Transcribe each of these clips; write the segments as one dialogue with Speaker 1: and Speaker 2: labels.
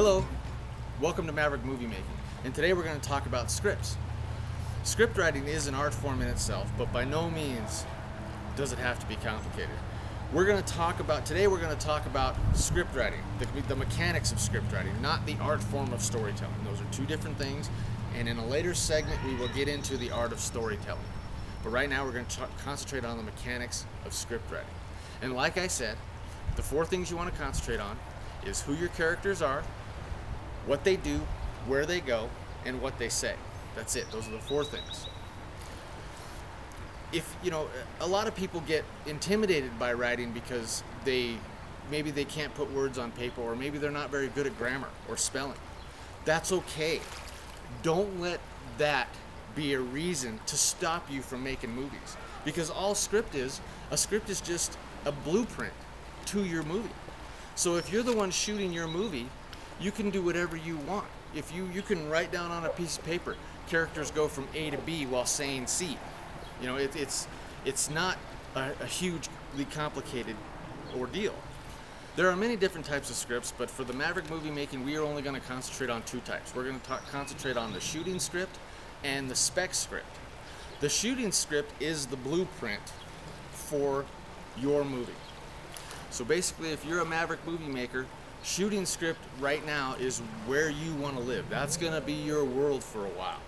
Speaker 1: Hello, welcome to Maverick Movie Making, and today we're going to talk about scripts. Script writing is an art form in itself, but by no means does it have to be complicated. Today we're going to talk about script writing, the mechanics of script writing, not the art form of storytelling. Those are two different things, and in a later segment we will get into the art of storytelling. But right now we're going to concentrate on the mechanics of script writing. And like I said, the four things you want to concentrate on is who your characters are, what they do, where they go, and what they say. That's it. Those are the four things. A lot of people get intimidated by writing because maybe they can't put words on paper, or maybe they're not very good at grammar or spelling. That's okay. Don't let that be a reason to stop you from making movies, because all a script is just a blueprint to your movie. So if you're the one shooting your movie, you can do whatever you want. If you can write down on a piece of paper, characters go from A to B while saying C. It's not a hugely complicated ordeal. There are many different types of scripts, but for the Maverick Movie Making, we are only going to concentrate on two types. We're going to concentrate on the shooting script and the spec script. The shooting script is the blueprint for your movie. So basically, if you're a Maverick movie maker, shooting script right now is where you want to live. That's going to be your world for a while,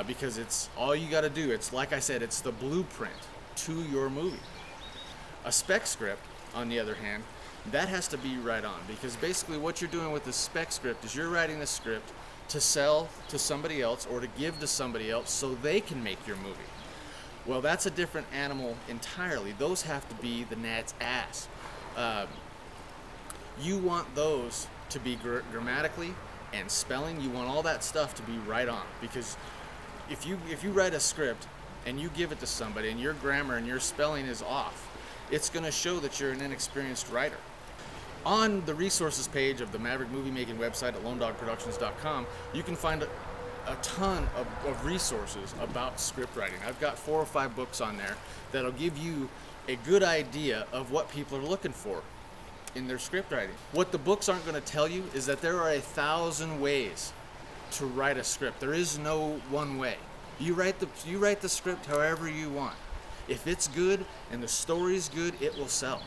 Speaker 1: because it's all you got to do. It's like I said, it's the blueprint to your movie. A spec script, on the other hand, that has to be right on, because basically what you're doing with the spec script is you're writing a script to sell to somebody else or to give to somebody else so they can make your movie. Well, that's a different animal entirely. Those have to be the gnat's ass. You want those to be grammatically and spelling. You want all that stuff to be right on, because if you write a script and you give it to somebody and your grammar and your spelling is off, it's going to show that you're an inexperienced writer. On the resources page of the Maverick Movie Making website at lonedogproductions.com, you can find a ton of resources about script writing. I've got 4 or 5 books on there that'll give you a good idea of what people are looking for in their script writing. What the books aren't going to tell you is that there are 1,000 ways to write a script. There is no one way. You write the script however you want. If it's good and the story's good, it will sell.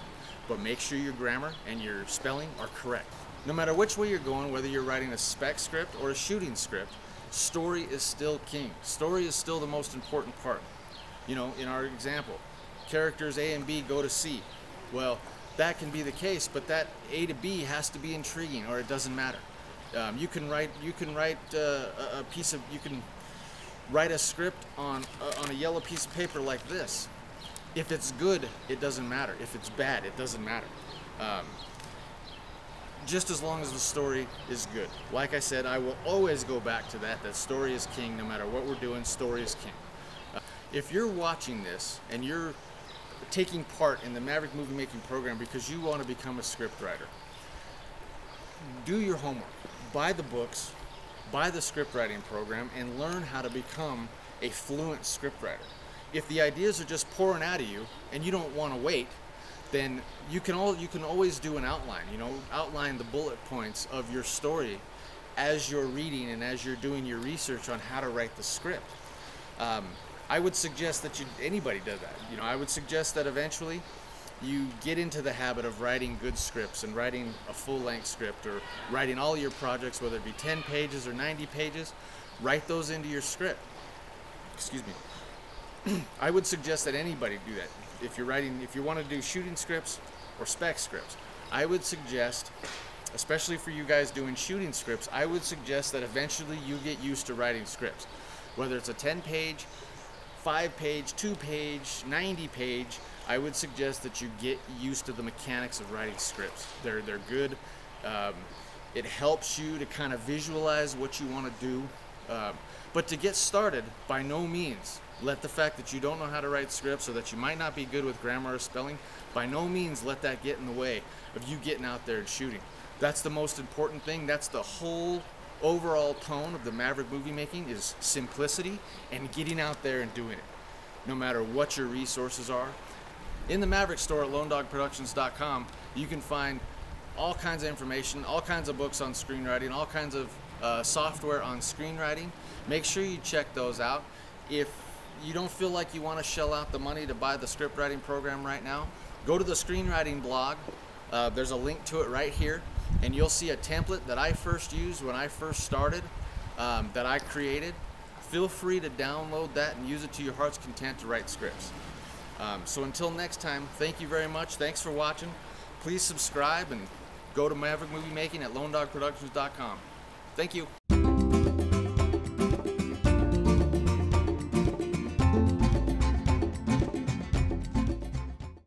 Speaker 1: But make sure your grammar and your spelling are correct. No matter which way you're going, whether you're writing a spec script or a shooting script, story is still king. Story is still the most important part. In our example, characters A and B go to C. Well, that can be the case, but that A to B has to be intriguing, or it doesn't matter. You can write a script on a yellow piece of paper like this. If it's good, it doesn't matter. If it's bad, it doesn't matter. Just as long as the story is good. Like I said, I will always go back to that story is king. No matter what we're doing, story is king. If you're watching this and you're taking part in the Maverick Movie Making program because you want to become a script writer, do your homework. Buy the books, buy the script writing program, and learn how to become a fluent script writer. If the ideas are just pouring out of you and you don't want to wait, then you can always do an outline. Outline the bullet points of your story as you're reading and as you're doing your research on how to write the script. I would suggest that anybody does that. I would suggest that eventually you get into the habit of writing good scripts and writing a full-length script, or writing all your projects, whether it be 10 pages or 90 pages, write those into your script. Excuse me. I would suggest that anybody do that. If you want to do shooting scripts or spec scripts, I would suggest, especially for you guys doing shooting scripts, I would suggest that eventually you get used to writing scripts. Whether it's a 10-page, 5-page, 2-page, 90-page, I would suggest that you get used to the mechanics of writing scripts. They're good. It helps you to kind of visualize what you want to do. But to get started, by no means let the fact that you don't know how to write scripts, or that you might not be good with grammar or spelling, by no means let that get in the way of you getting out there and shooting. That's the most important thing. That's the whole overall tone of the Maverick Movie Making, is simplicity and getting out there and doing it, no matter what your resources are. In the Maverick store at lonedogproductions.com, you can find all kinds of information, all kinds of books on screenwriting, all kinds of software on screenwriting. Make sure you check those out. If you don't feel like you want to shell out the money to buy the script writing program right now, go to the screenwriting blog. There's a link to it right here, and you'll see a template that I first used when I first started, that I created. Feel free to download that and use it to your heart's content to write scripts. So until next time, thank you very much. Thanks for watching. Please subscribe and go to Maverick Movie Making at lonedogproductions.com. Thank you.